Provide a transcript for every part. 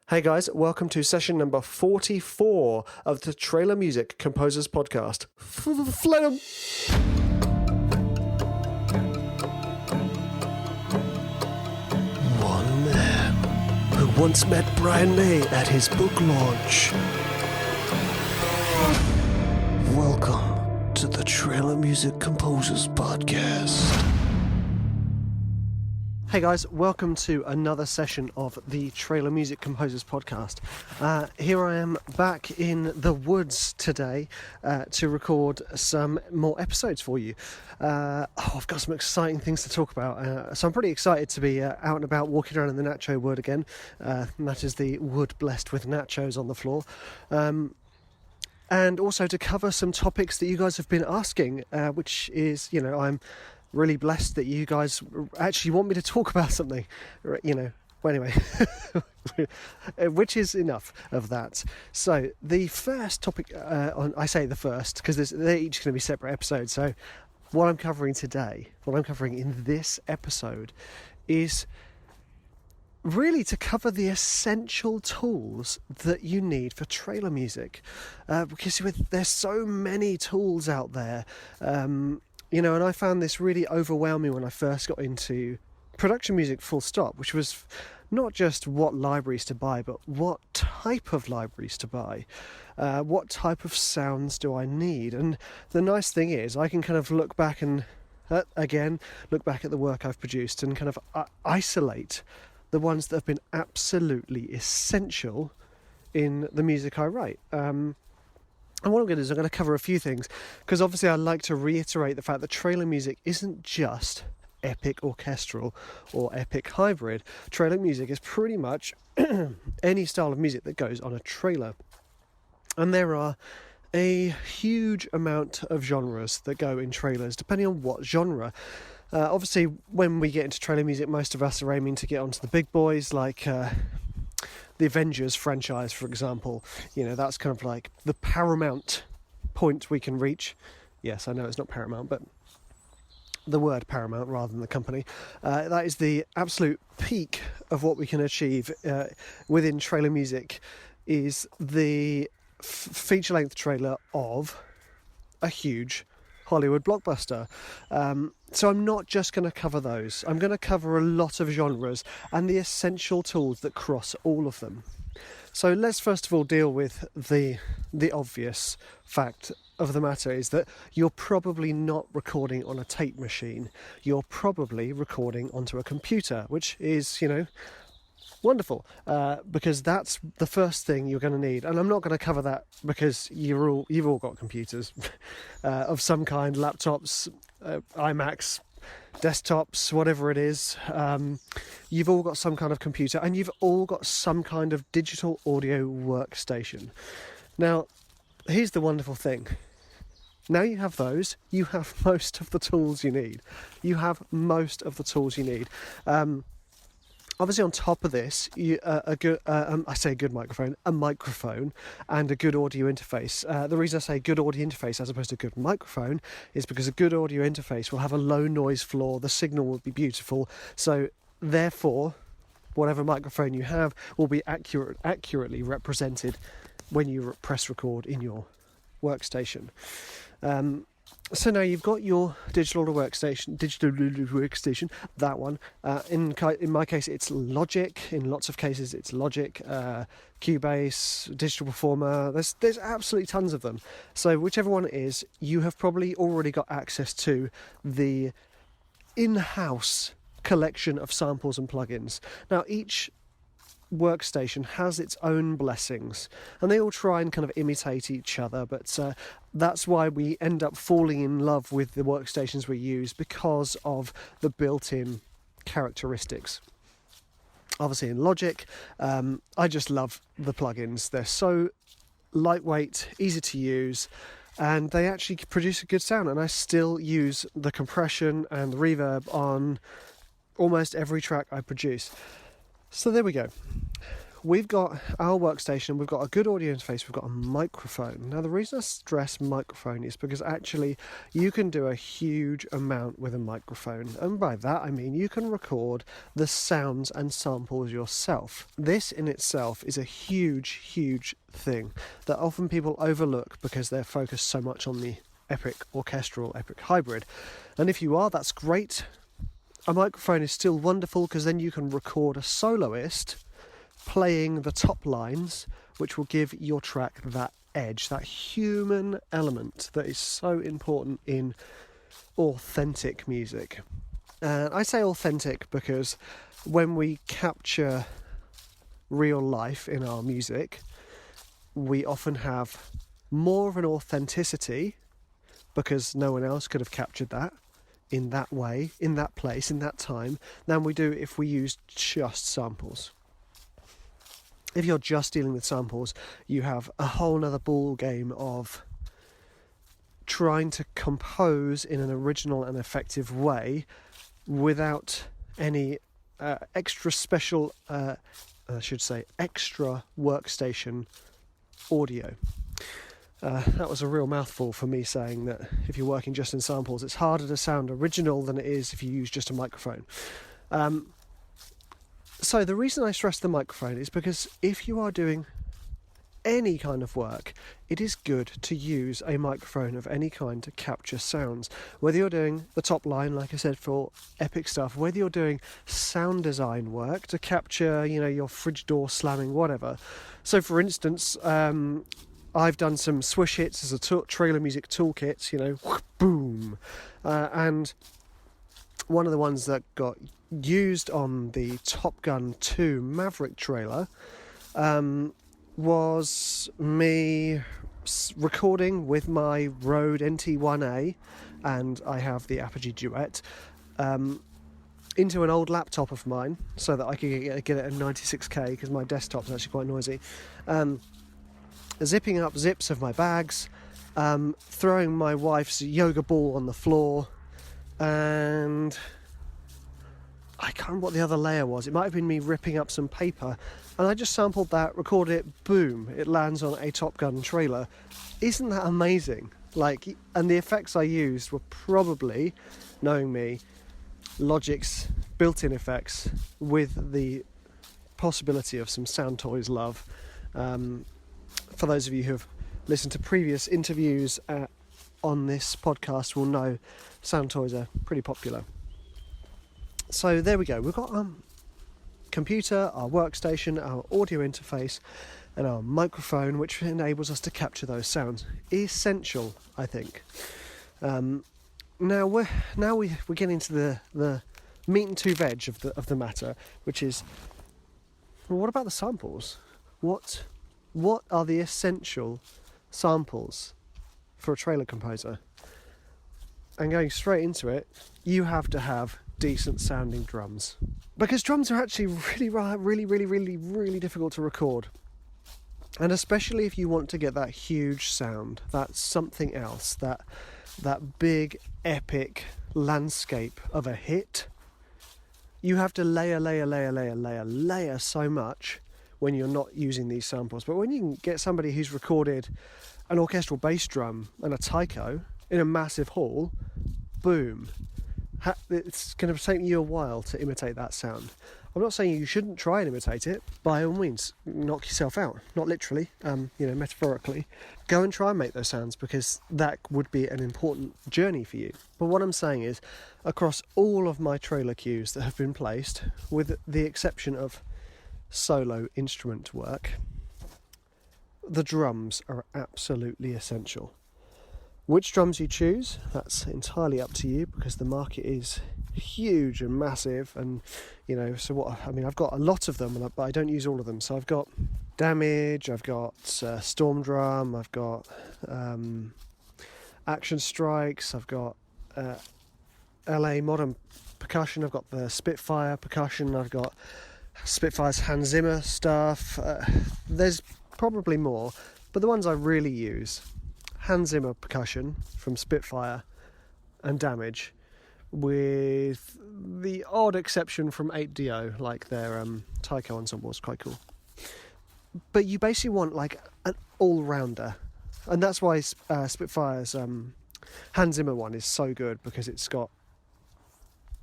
Hey guys, welcome to session number 44 of the Trailer Music Composers Podcast. Phlegm! One man who once met Brian May at his book launch. Welcome to the Trailer Music Composers Podcast. Hey guys, welcome to another session of the Trailer Music Composers Podcast. Here I am back in the woods today to record some more episodes for you. I've got some exciting things to talk about, so I'm pretty excited to be out and about walking around in the nacho wood again. That is the wood blessed with nachos on the floor. And also to cover some topics that you guys have been asking, which is, I'm really blessed that you guys actually want me to talk about something, well, anyway, which is enough of that. So the first topic, I say the first because they're each going to be separate episodes. So what I'm covering in this episode is really to cover the essential tools that you need for trailer music, because there's so many tools out there. And I found this really overwhelming when I first got into production music full stop, which was not just what libraries to buy, but what type of libraries to buy. What type of sounds do I need? And the nice thing is I can kind of look back and, look back at the work I've produced and kind of isolate the ones that have been absolutely essential in the music I write. And what I'm going to do is I'm going to cover a few things, because obviously I like to reiterate the fact that trailer music isn't just epic orchestral or epic hybrid. Trailer music is pretty much any style of music that goes on a trailer. And there are a huge amount of genres that go in trailers, depending on what genre. Obviously, when we get into trailer music, most of us are aiming to get onto the big boys, like the Avengers franchise, for example. That's kind of like the paramount point we can reach. Yes, I know it's not paramount, but the word paramount rather than the company. That is the absolute peak of what we can achieve within trailer music, is the feature-length trailer of a huge Hollywood blockbuster. So I'm not just going to cover those. I'm going to cover a lot of genres and the essential tools that cross all of them. So let's first of all deal with the obvious fact of the matter, is that you're probably not recording on a tape machine. You're probably recording onto a computer, which is, wonderful, because that's the first thing you're going to need. And I'm not going to cover that because you've all got computers of some kind, laptops, iMacs, desktops, whatever it is. You've all got some kind of computer, and you've all got some kind of digital audio workstation. Now, here's the wonderful thing. Now you have those, you have most of the tools you need. Obviously, on top of this, a microphone and a good audio interface. The reason I say good audio interface as opposed to good microphone is because a good audio interface will have a low noise floor, the signal will be beautiful, so therefore, whatever microphone you have will be accurately represented when you press record in your workstation. So now you've got your digital workstation, that one. In my case, it's Logic. In lots of cases, it's Logic, Cubase, Digital Performer. There's absolutely tons of them. So whichever one it is, you have probably already got access to the in-house collection of samples and plugins. Now, each workstation has its own blessings, and they all try and kind of imitate each other, but that's why we end up falling in love with the workstations we use, because of the built-in characteristics. Obviously in Logic, I just love the plugins. They're so lightweight, easy to use, and they actually produce a good sound, and I still use the compression and the reverb on almost every track I produce. So there we go. we've got our workstation, we've got a good audio interface, we've got a microphone. Now the reason I stress microphone is because actually you can do a huge amount with a microphone, and by that I mean you can record the sounds and samples yourself. This in itself is a huge thing that often people overlook because they're focused so much on the epic orchestral, epic hybrid. And if you are, that's great. A microphone is still wonderful because then you can record a soloist playing the top lines, which will give your track that edge, that human element that is so important in authentic music. And I say authentic because when we capture real life in our music, we often have more of an authenticity because no one else could have captured that in that way, in that place, in that time, than we do if we use just samples. If you're just dealing with samples, you have a whole nother ball game of trying to compose in an original and effective way without any extra special, extra workstation audio. That was a real mouthful for me, saying that if you're working just in samples, it's harder to sound original than it is if you use just a microphone. So the reason I stress the microphone is because if you are doing any kind of work, it is good to use a microphone of any kind to capture sounds. Whether you're doing the top line, like I said, for epic stuff, whether you're doing sound design work to capture, your fridge door slamming, whatever. So for instance, I've done some swish hits as a trailer music toolkit, boom. And one of the ones that got used on the Top Gun 2 Maverick trailer was me recording with my Rode NT1A, and I have the Apogee Duet, into an old laptop of mine so that I could get it at 96k because my desktop's actually quite noisy. Zipping up zips of my bags, throwing my wife's yoga ball on the floor, and I can't remember what the other layer was. It might have been me ripping up some paper, and I just sampled that, recorded it, boom, it lands on a Top Gun trailer. Isn't that amazing? And the effects I used were probably, knowing me, Logic's built-in effects with the possibility of some Sound Toys love. For those of you who have listened to previous interviews on this podcast will know Sound Toys are pretty popular. So there we go. We've got our computer, our workstation, our audio interface, and our microphone, which enables us to capture those sounds. Essential, I think. Now we're getting into the meat and two veg of the matter, which is, well, what about the samples? What are the essential samples for a trailer composer? And going straight into it, you have to have decent sounding drums, because drums are actually really difficult to record, and especially if you want to get that huge sound, that something else, that big epic landscape of a hit, you have to layer so much when you're not using these samples. But when you can get somebody who's recorded an orchestral bass drum and a taiko in a massive hall, boom, it's going to take you a while to imitate that sound. I'm not saying you shouldn't try and imitate it. By all means, knock yourself out. Not literally, metaphorically. Go and try and make those sounds, because that would be an important journey for you. But what I'm saying is, across all of my trailer cues that have been placed, with the exception of solo instrument work, the drums are absolutely essential. Which drums you choose, that's entirely up to you, because the market is huge and massive, and I've got a lot of them, but I don't use all of them. So I've got Damage, I've got Storm Drum, I've got Action Strikes, I've got LA Modern Percussion, I've got the Spitfire Percussion, I've got Spitfire's Hans Zimmer stuff. There's probably more, but the ones I really use: Hans Zimmer Percussion from Spitfire and Damage, with the odd exception from 8DO, like their taiko ensemble is quite cool. but you basically want like an all-rounder, and that's why Spitfire's Hans Zimmer one is so good, because it's got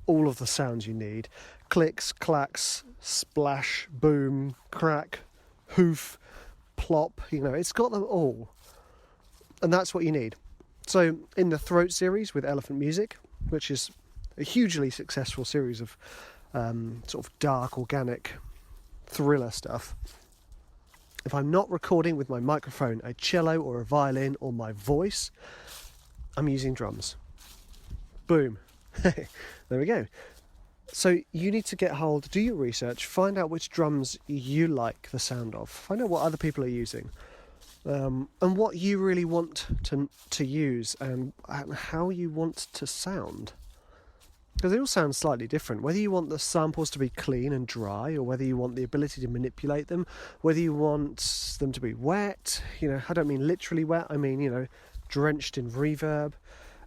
all of the sounds you need: clicks, clacks, splash, boom, crack, hoof, plop. It's got them all, and that's what you need. So in the Throat series with Elephant Music, which is a hugely successful series of sort of dark, organic thriller stuff, if I'm not recording with my microphone, a cello or a violin, or my voice, I'm using drums. Boom. There we go. So you need to get hold, do your research, find out which drums you like the sound of, find out what other people are using, and what you really want to use, and how you want to sound. Because they all sound slightly different, whether you want the samples to be clean and dry, or whether you want the ability to manipulate them, whether you want them to be wet. I don't mean literally wet, I mean, drenched in reverb,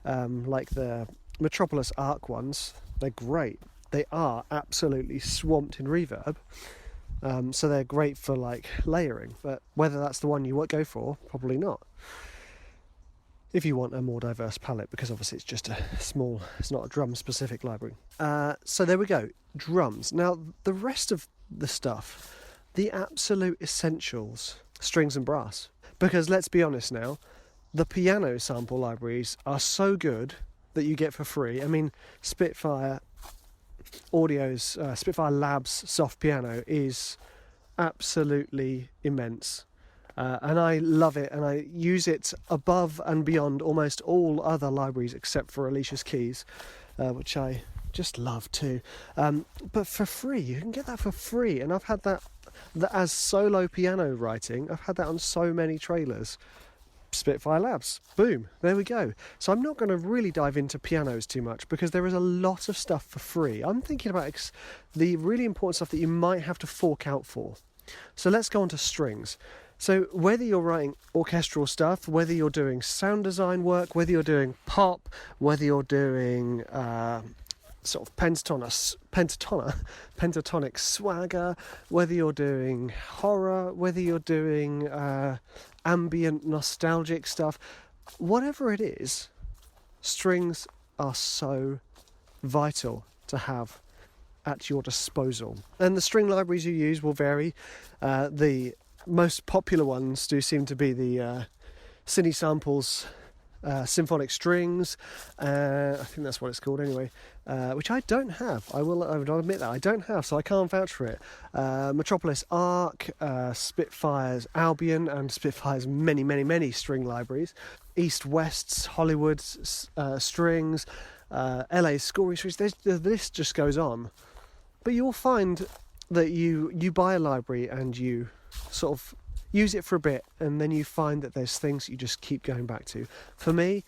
like the Metropolis Arc ones. They're great. They are absolutely swamped in reverb, so they're great for like layering, but whether that's the one you go for, probably not. If you want a more diverse palette, because obviously it's just it's not a drum specific library. So there we go, drums. Now the rest of the stuff, the absolute essentials, strings and brass. Because let's be honest now, the piano sample libraries are so good that you get for free. I mean, Spitfire Audio's Spitfire Labs soft piano is absolutely immense. And I love it, and I use it above and beyond almost all other libraries except for Alicia's keys, which I just love too. But for free, you can get that for free, and I've had that as solo piano writing. I've had that on so many trailers. Spitfire Labs, boom, there we go. So I'm not going to really dive into pianos too much, because there is a lot of stuff for free. I'm thinking about the really important stuff that you might have to fork out for. So let's go on to strings. So whether you're writing orchestral stuff, whether you're doing sound design work, whether you're doing pop, whether you're doing sort of pentatonic swagger, whether you're doing horror, whether you're doing ambient nostalgic stuff, whatever it is, strings are so vital to have at your disposal. And the string libraries you use will vary. The most popular ones do seem to be the Cinesamples Symphonic Strings, I think that's what it's called anyway, which I don't have. I will admit that I don't have, so I can't vouch for it. Metropolis Arc, Spitfire's Albion, and Spitfire's many string libraries. East West's Hollywood's strings, LA's scoring strings. The list just goes on. But you'll find that you buy a library and you sort of use it for a bit, and then you find that there's things you just keep going back to. For me,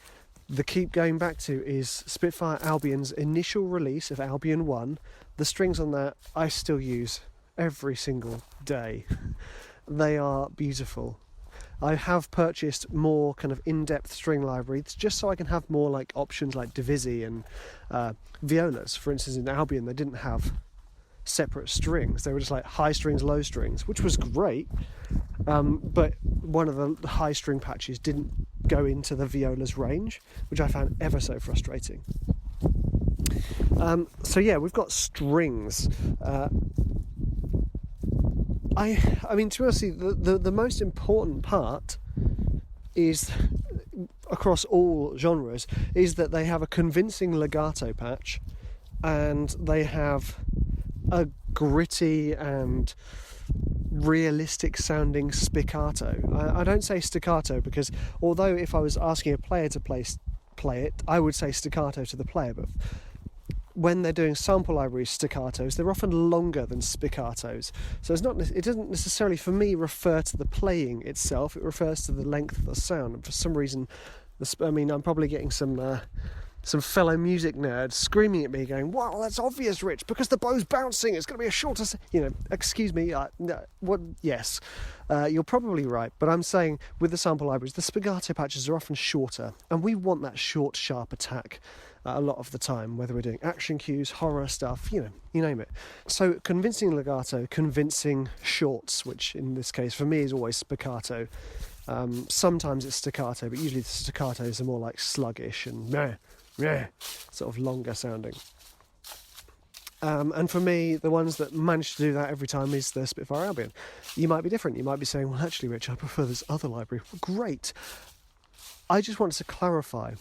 the keep going back to is Spitfire Albion's initial release of Albion 1. The strings on that I still use every single day. They are beautiful. I have purchased more kind of in-depth string libraries just so I can have more like options like Divisi and violas. For instance, in Albion they didn't have separate strings. They were just like high strings, low strings, which was great, but one of the high string patches didn't go into the viola's range, which I found ever so frustrating. So yeah, we've got strings. I mean, to be honest, the most important part is, across all genres, is that they have a convincing legato patch, and they have a gritty and realistic sounding spiccato. I don't say staccato, because although if I was asking a player to play it, I would say staccato to the player, but when they're doing sample library staccatos, they're often longer than spiccatos. So it doesn't necessarily, for me, refer to the playing itself. It refers to the length of the sound. And for some reason, I'm probably getting some fellow music nerds screaming at me going, "Wow, that's obvious, Rich, because the bow's bouncing, it's going to be a shorter..." Excuse me, yes, you're probably right, but I'm saying with the sample libraries, the spiccato patches are often shorter, and we want that short, sharp attack. a lot of the time, whether we're doing action cues, horror stuff, you name it. So convincing legato, convincing shorts, which in this case for me is always spiccato. Sometimes it's staccato, but usually the staccatos are more like sluggish and sort of longer sounding. And for me, the ones that manage to do that every time is the Spitfire Albion. You might be different. You might be saying, well, actually, Rich, I prefer this other library. Well, great. I just wanted to clarify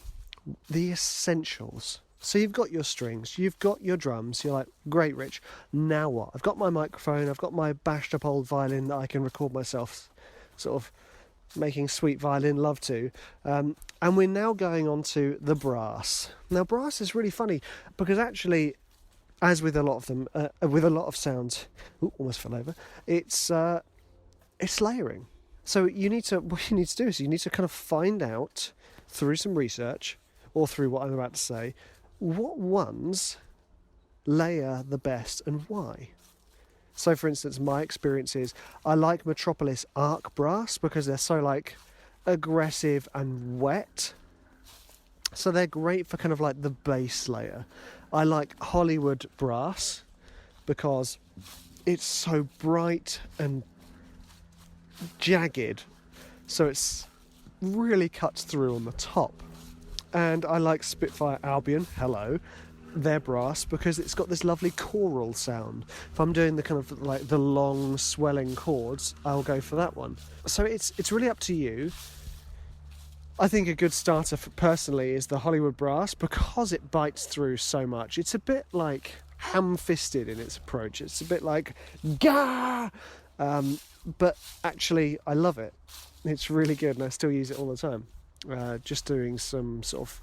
the essentials. So you've got your strings, you've got your drums. You're like, great, Rich. Now what? I've got my microphone. I've got my bashed up old violin that I can record myself sort of making sweet violin love to. And we're now going on to the brass. Now, brass is really funny because actually, as with a lot of them, with a lot of sounds, almost fell over, it's layering. So what you need to do is you need to kind of find out through some research or through what I'm about to say, what ones layer the best and why. So for instance, my experience is I like Metropolis arc brass because they're so like aggressive and wet. So they're great for kind of like the bass layer. I like Hollywood brass because it's so bright and jagged, so it's really cuts through on the top. And I like Spitfire Albion, their brass, because it's got this lovely choral sound. If I'm doing the kind of like the long swelling chords, I'll go for that one. So it's really up to you. I think a good starter personally is the Hollywood brass because it bites through so much. It's a bit like ham-fisted in its approach. It's a bit like gah, but actually I love it. It's really good and I still use it all the time. Just doing some sort of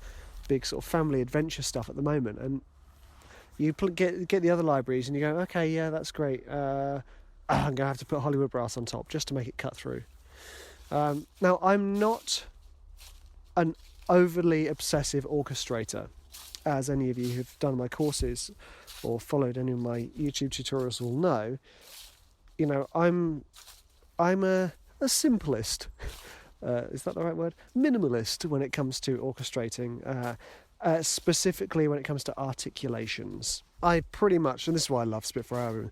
big sort of family adventure stuff at the moment, and you get the other libraries and you go, okay, yeah, that's great. I'm gonna have to put Hollywood brass on top just to make it cut through. Now I'm not an overly obsessive orchestrator, as any of you who've done my courses or followed any of my YouTube tutorials will know. You know, I'm a simplist. Is that the right word? Minimalist when it comes to orchestrating, specifically when it comes to articulations. I pretty much, and this is why I love Spitfire Albion,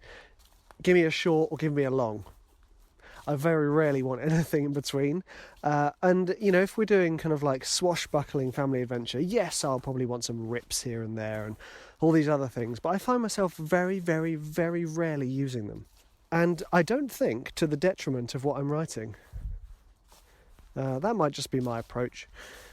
give me a short or give me a long. I very rarely want anything in between. And, you know, if we're doing kind of like swashbuckling family adventure, yes, I'll probably want some rips here and there and all these other things. But I find myself very, very, very rarely using them. And I don't think to the detriment of what I'm writing. That might just be my approach.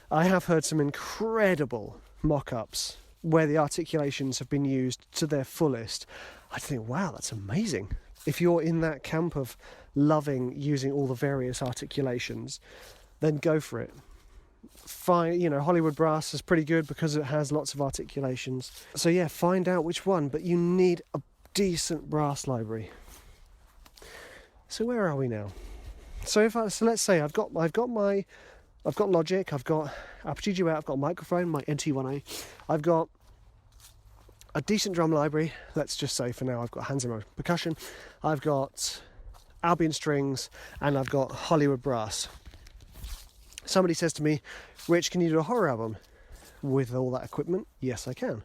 I have heard some incredible mock-ups where the articulations have been used to their fullest. I think, wow, that's amazing. If you're in that camp of loving using all the various articulations, then go for it. Hollywood brass is pretty good because it has lots of articulations. So yeah, find out which one, but you need a decent brass library. So where are we now? So let's say I've got Logic, I've got Apogee Duet, I've got a microphone, my NT1A, I've got a decent drum library. Let's just say for now I've got Zimmer Percussion, I've got Albion strings, and I've got Hollywood brass. Somebody says to me, Rich, can you do a horror album with all that equipment? Yes, I can.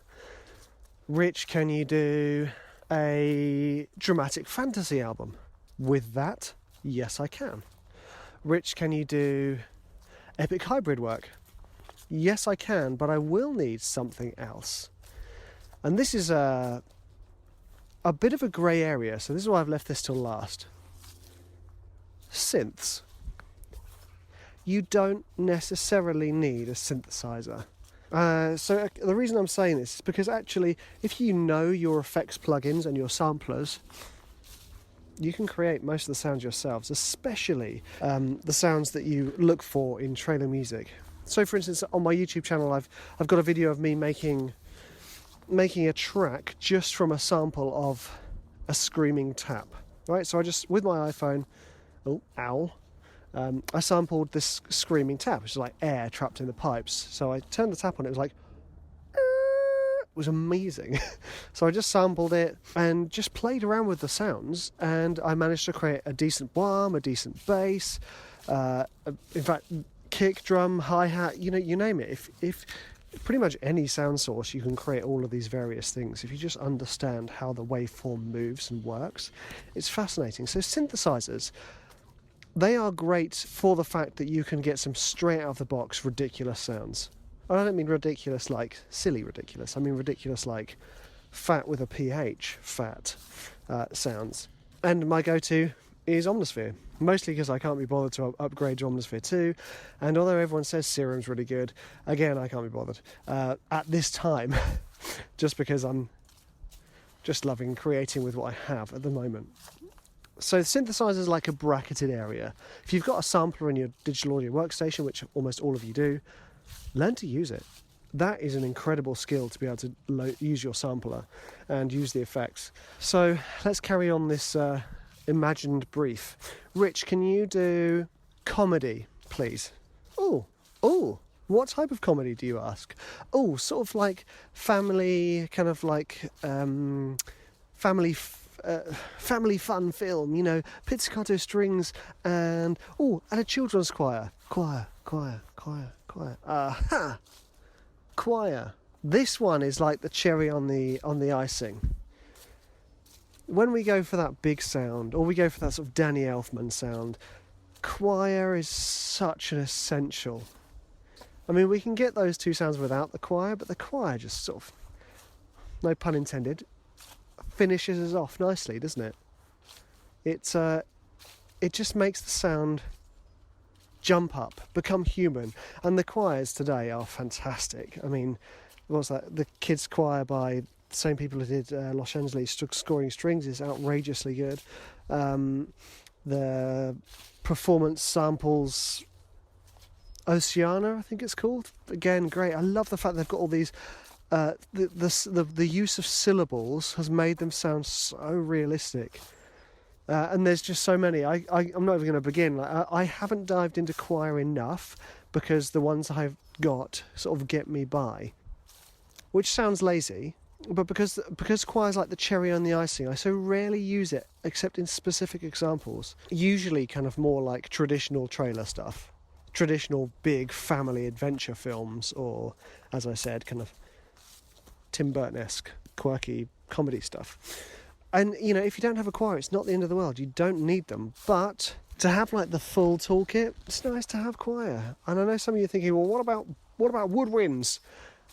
Rich, can you do a dramatic fantasy album with that? Yes, I can. Rich, can you do epic hybrid work? Yes, I can, but I will need something else. And this is a bit of a grey area, so this is why I've left this till last. Synths. You don't necessarily need a synthesizer. So the reason I'm saying this is because actually, if you know your effects plugins and your samplers, you can create most of the sounds yourselves, especially the sounds that you look for in trailer music. So for instance, on my YouTube channel, I've got a video of me making a track just from a sample of a screaming tap, right? So I just, with my iPhone, I sampled this screaming tap, which is like air trapped in the pipes. So I turned the tap on, it was like, it was amazing. So I just sampled it and just played around with the sounds, and I managed to create a decent wham, a decent bass, in fact, kick drum, hi-hat, you name it. If pretty much any sound source, you can create all of these various things if you just understand how the waveform moves and works. It's fascinating. So synthesizers, they are great for the fact that you can get some straight out of the box ridiculous sounds. And I don't mean ridiculous like silly ridiculous. I mean ridiculous like fat with a PH, fat sounds. And my go-to is Omnisphere, mostly because I can't be bothered to upgrade to Omnisphere 2, and although everyone says Serum's really good, again, I can't be bothered at this time, just because I'm just loving creating with what I have at the moment. So synthesizers like a bracketed area. If you've got a sampler in your digital audio workstation, which almost all of you do, learn to use it. That is an incredible skill to be able to use your sampler and use the effects. So let's carry on this imagined brief. Rich, can you do comedy, please? Oh, what type of comedy do you ask? Oh, sort of like family, kind of like family fun film, you know, pizzicato strings and a children's choir. Aha! Choir. This one is like the cherry on the icing. When we go for that big sound, or we go for that sort of Danny Elfman sound, choir is such an essential. I mean, we can get those two sounds without the choir, but the choir just sort of, no pun intended, finishes us off nicely, doesn't it? It just makes the sound jump up, become human. And the choirs today are fantastic. I mean, what's that? The kids' choir by the same people who did Los Angeles Scoring Strings is outrageously good. The performance samples Oceania, I think it's called. Again, great. I love the fact they've got all these. The use of syllables has made them sound so realistic. And there's just so many. I'm not even going to begin. Like, I haven't dived into choir enough because the ones I've got sort of get me by, which sounds lazy. But because choir's like the cherry on the icing, I so rarely use it except in specific examples. Usually kind of more like traditional trailer stuff, traditional big family adventure films, or, as I said, kind of Tim Burton-esque, quirky comedy stuff. And, you know, if you don't have a choir, it's not the end of the world. You don't need them. But to have, like, the full toolkit, it's nice to have choir. And I know some of you are thinking, well, what about woodwinds?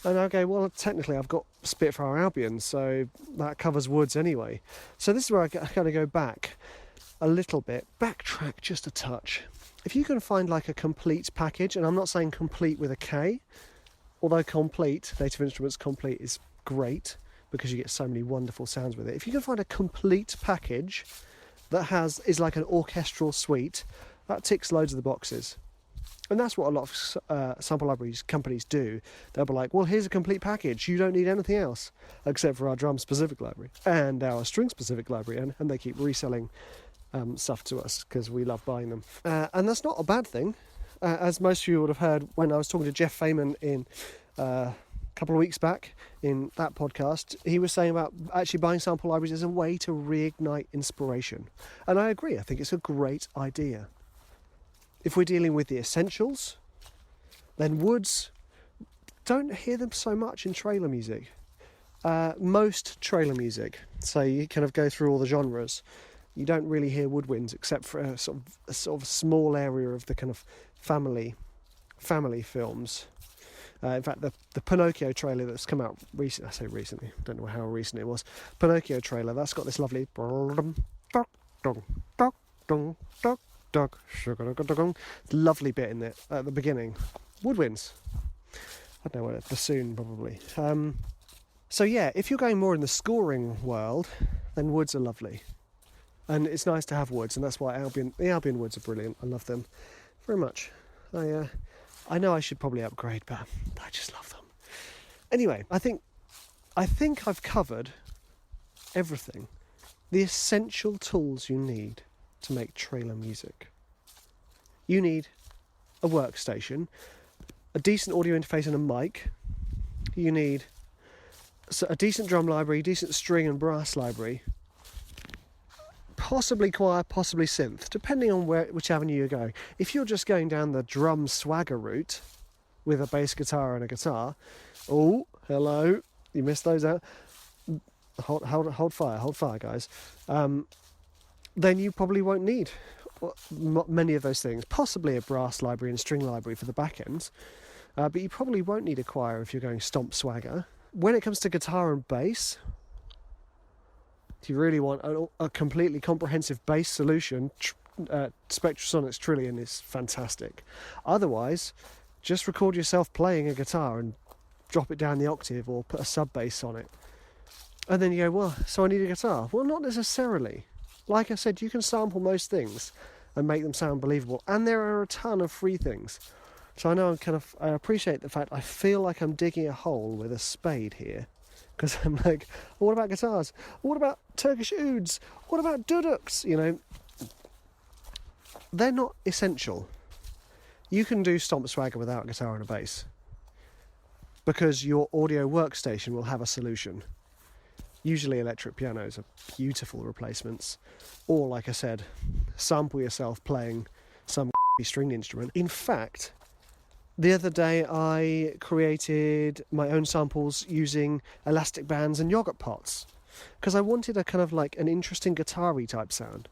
And I go, well, technically I've got Spitfire Albion, so that covers woods anyway. So this is where I kind of go back a little bit, backtrack just a touch. If you can find like a complete package, and I'm not saying complete with a K, although complete, Native Instruments complete is great because you get so many wonderful sounds with it. If you can find a complete package that is like an orchestral suite, that ticks loads of the boxes. And that's what a lot of sample libraries companies do. They'll be like, well, here's a complete package. You don't need anything else except for our drum-specific library and our string-specific library. And they keep reselling stuff to us because we love buying them. And that's not a bad thing. As most of you would have heard when I was talking to Jeff Feynman in a couple of weeks back in that podcast, he was saying about actually buying sample libraries as a way to reignite inspiration. And I agree. I think it's a great idea. If we're dealing with the essentials, then woods, don't hear them so much in trailer music. Most trailer music, so you kind of go through all the genres, you don't really hear woodwinds except for a sort of small area of the kind of family films. In fact, the Pinocchio trailer that's come out recently, I say recently, I don't know how recent it was, Pinocchio trailer, that's got this lovely lovely bit in it at the beginning. Woodwinds. I don't know what, bassoon probably. So yeah, if you're going more in the scoring world, then woods are lovely. And it's nice to have woods, and that's why the Albion woods are brilliant. I love them very much. I know I should probably upgrade, but I just love them. Anyway, I think I've covered everything. The essential tools you need to make trailer music. You need a workstation, a decent audio interface and a mic. You need a decent drum library, decent string and brass library, possibly choir, possibly synth, depending on which avenue you're going. If you're just going down the drum swagger route with a bass guitar and a guitar, Oh, hello. You missed those out. Hold fire, guys. Then you probably won't need many of those things. Possibly a brass library and string library for the back ends, but you probably won't need a choir if you're going stomp swagger. When it comes to guitar and bass, if you really want a completely comprehensive bass solution, Spectrasonics Trillian is fantastic. Otherwise, just record yourself playing a guitar and drop it down the octave or put a sub bass on it. And then you go, well, so I need a guitar. Well, not necessarily. Like I said, you can sample most things and make them sound believable. And there are a ton of free things. So I know I appreciate the fact I feel like I'm digging a hole with a spade here. Because I'm like, well, what about guitars? What about Turkish ouds? What about duduks? You know, they're not essential. You can do stomp swagger without a guitar and a bass. Because your audio workstation will have a solution. Usually electric pianos are beautiful replacements. Or, like I said, sample yourself playing some stringed instrument. In fact, the other day I created my own samples using elastic bands and yogurt pots. Because I wanted a kind of like an interesting guitar-y type sound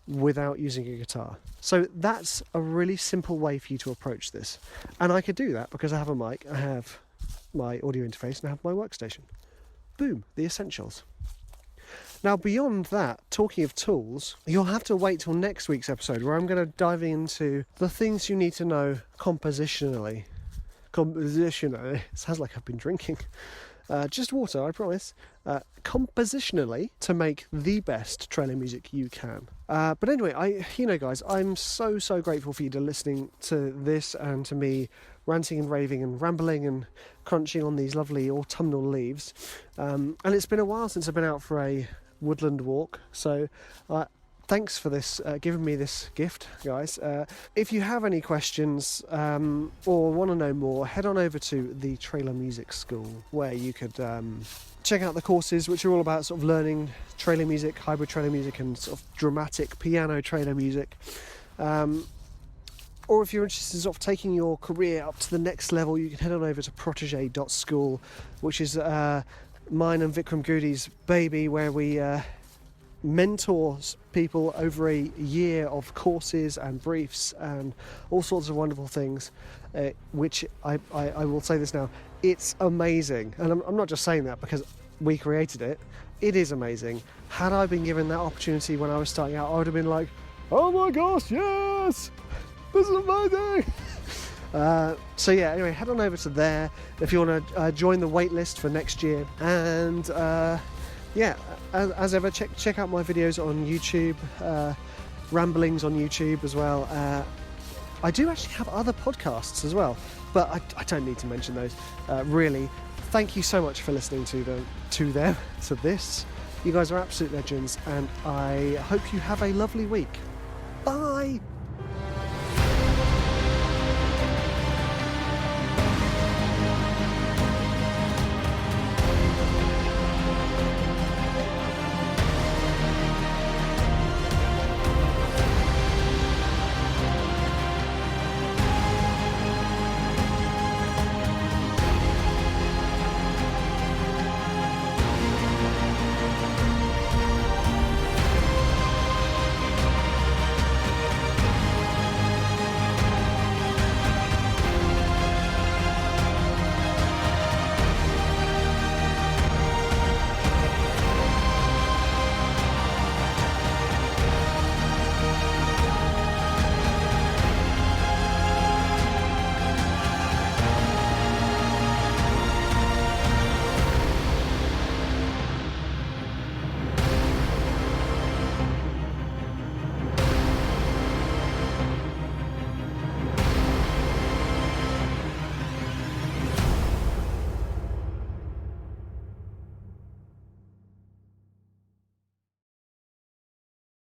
without using a guitar. So that's a really simple way for you to approach this. And I could do that because I have a mic, I have my audio interface, and I have my workstation. Boom, the essentials. Now, beyond that, talking of tools, you'll have to wait till next week's episode where I'm going to dive into the things you need to know compositionally. It sounds like I've been drinking. Just water, I promise. Compositionally, to make the best trailer music you can. But anyway, guys, I'm so grateful for you to listening to this and to me ranting and raving and rambling and crunching on these lovely autumnal leaves. And it's been a while since I've been out for a woodland walk, so thanks for this, giving me this gift, guys. If you have any questions or want to know more, head on over to the Trailer Music School, where you could check out the courses, which are all about sort of learning trailer music, hybrid trailer music, and sort of dramatic piano trailer music. Or if you're interested in sort of taking your career up to the next level, you can head on over to protege.school, which is mine and Vikram Goody's baby, where we mentor people over a year of courses and briefs and all sorts of wonderful things, which I will say this now, it's amazing. And I'm not just saying that because we created it. It is amazing. Had I been given that opportunity when I was starting out, I would have been like, oh my gosh, yes! This is amazing! So yeah, anyway, head on over to there if you want to join the wait list for next year. And yeah, as ever, check out my videos on YouTube, ramblings on YouTube as well. I do actually have other podcasts as well, but I don't need to mention those. Really, thank you so much for listening to this. You guys are absolute legends, and I hope you have a lovely week. Bye!